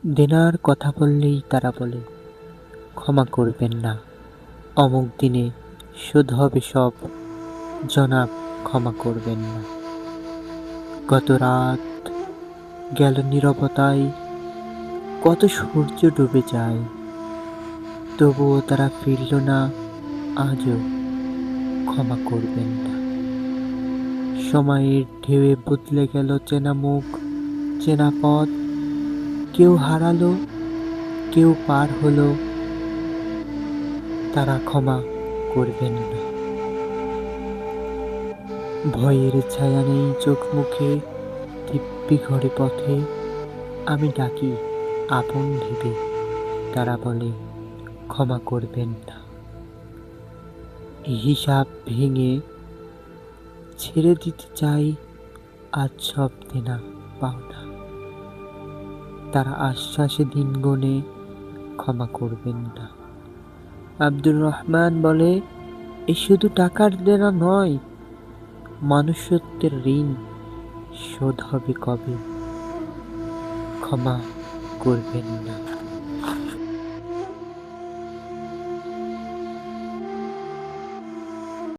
দেনার কথা বললেই তারা বলে, ক্ষমা করবেন না, অমুক দিনে শোধ হবে সব, জনাব ক্ষমা করবেন না। গত রাত গেল নীরবতায়, কত সূর্য ডুবে যায়, তবুও তারা ফিরল না, আজও ক্ষমা করবেন না। সময়ের ঢেউয়ে বদলে গেল চেনা মুখ, চেনা পথ, কেউ হারালো, কেউ পার হলো, তারা ক্ষমা করবেন না। ভয়ের ছায়া নেই চোখ মুখে, দিব্যি ঘরে পথে, আমি ডাকি আপন ভেবে, তারা বলে ক্ষমা করবেন না। হিসাব ভেঙে ছেড়ে দিতে চাই আজ সব দেনা পাওনা, তারা আশ্বাসে দিন গনে ক্ষমা করবেন না। আব্দুর রহমান বলে, এ শুধু টাকার দেনা নয়, মানুষত্বের ঋণ শোধ হবে কবে, ক্ষমা করবেন না।